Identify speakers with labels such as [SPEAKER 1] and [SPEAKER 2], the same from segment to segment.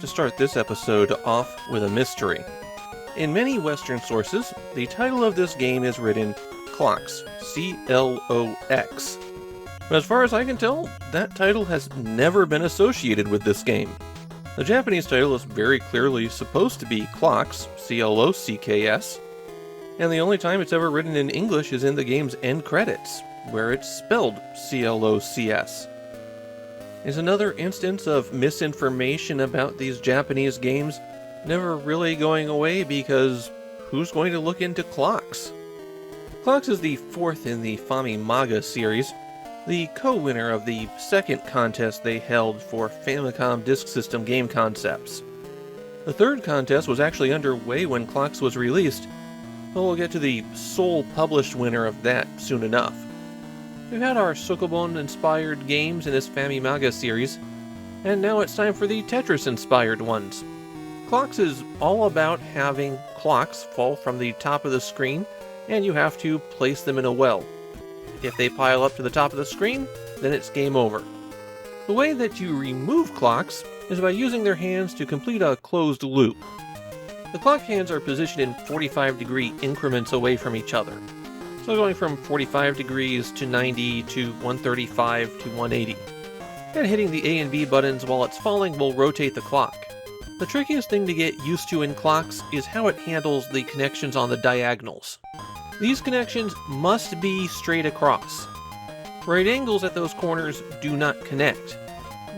[SPEAKER 1] to start this episode off with a mystery. In many Western sources, the title of this game is written Clocks, C-L-O-X. But as far as I can tell, that title has never been associated with this game. The Japanese title is very clearly supposed to be Clocks, C-L-O-C-K-S, and the only time it's ever written in English is in the game's end credits, where it's spelled C-L-O-C-S. Is another instance of misinformation about these Japanese games never really going away, because who's going to look into Clocks? Clocks is the fourth in the Famicom series, the co-winner of the second contest they held for Famicom Disk System game concepts. The third contest was actually underway when Clocks was released, but we'll get to the sole published winner of that soon enough. We've had our Sukobon-inspired games in this Famicom series, and now it's time for the Tetris-inspired ones. Clocks is all about having clocks fall from the top of the screen, and you have to place them in a well. If they pile up to the top of the screen, then it's game over. The way that you remove clocks is by using their hands to complete a closed loop. The clock hands are positioned in 45-degree increments away from each other. So going from 45 degrees to 90 to 135 to 180. And hitting the A and B buttons while it's falling will rotate the clock. The trickiest thing to get used to in Clocks is how it handles the connections on the diagonals. These connections must be straight across. Right angles at those corners do not connect,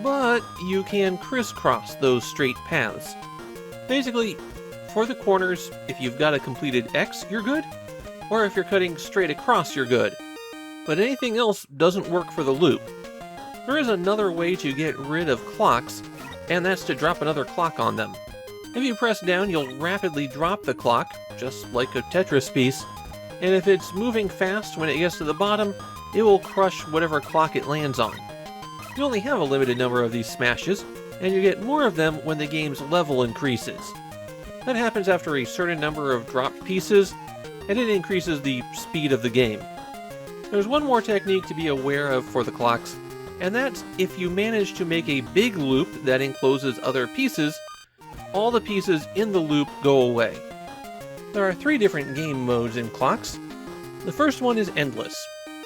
[SPEAKER 1] but you can crisscross those straight paths. Basically, for the corners, if you've got a completed X, you're good. Or if you're cutting straight across, you're good. But anything else doesn't work for the loop. There is another way to get rid of clocks, and that's to drop another clock on them. If you press down, you'll rapidly drop the clock, just like a Tetris piece, and if it's moving fast when it gets to the bottom, it will crush whatever clock it lands on. You only have a limited number of these smashes, and you get more of them when the game's level increases. That happens after a certain number of dropped pieces, and it increases the speed of the game. There's one more technique to be aware of for the clocks, and that's if you manage to make a big loop that encloses other pieces, all the pieces in the loop go away. There are 3 different game modes in Clocks. The first one is endless.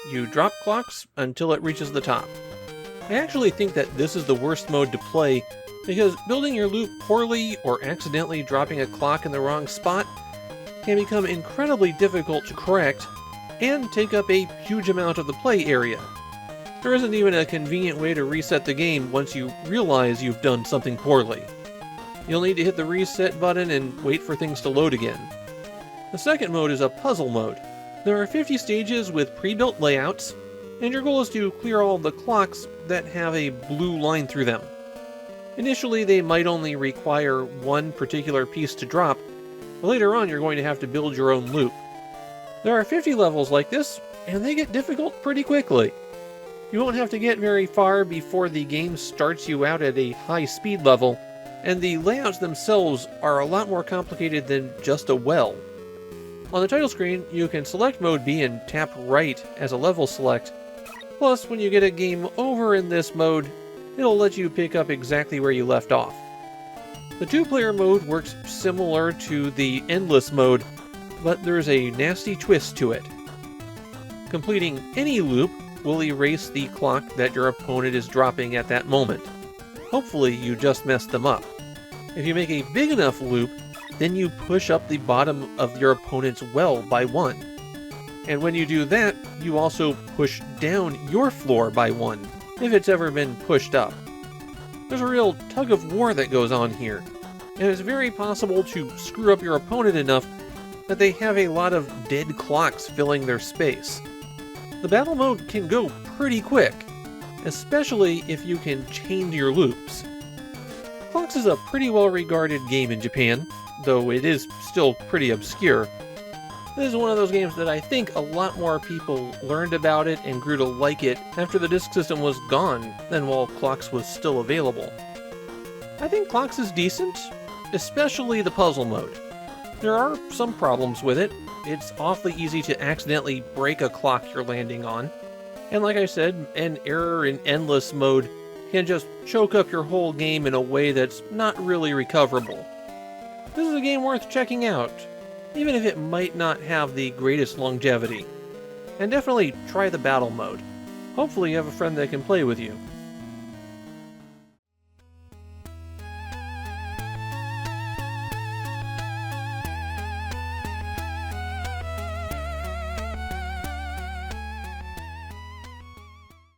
[SPEAKER 1] You drop clocks until it reaches the top. I actually think that this is the worst mode to play, because building your loop poorly or accidentally dropping a clock in the wrong spot can become incredibly difficult to correct and take up a huge amount of the play area. There isn't even a convenient way to reset the game once you realize you've done something poorly. You'll need to hit the reset button and wait for things to load again. The second mode is a puzzle mode. There are 50 stages with pre-built layouts, and your goal is to clear all of the clocks that have a blue line through them. Initially, they might only require one particular piece to drop, but later on you're going to have to build your own loop. There are 50 levels like this, and they get difficult pretty quickly. You won't have to get very far before the game starts you out at a high speed level, and the layouts themselves are a lot more complicated than just a well. On the title screen, you can select Mode B and tap right as a level select. Plus, when you get a game over in this mode, it'll let you pick up exactly where you left off. The 2-player mode works similar to the endless mode, but there's a nasty twist to it. Completing any loop will erase the clock that your opponent is dropping at that moment. Hopefully you just messed them up. If you make a big enough loop, then you push up the bottom of your opponent's well by 1. And when you do that, you also push down your floor by 1, if it's ever been pushed up. There's a real tug of war that goes on here, and it's very possible to screw up your opponent enough that they have a lot of dead clocks filling their space. The battle mode can go pretty quick, especially if you can chain your loops. Clocks is a pretty well-regarded game in Japan, though it is still pretty obscure. This is one of those games that I think a lot more people learned about it and grew to like it after the disk system was gone than while Clocks was still available. I think Clocks is decent, especially the puzzle mode. There are some problems with it. It's awfully easy to accidentally break a clock you're landing on. And like I said, an error in endless mode can just choke up your whole game in a way that's not really recoverable. This is a game worth checking out, even if it might not have the greatest longevity. And definitely try the battle mode. Hopefully you have a friend that can play with you.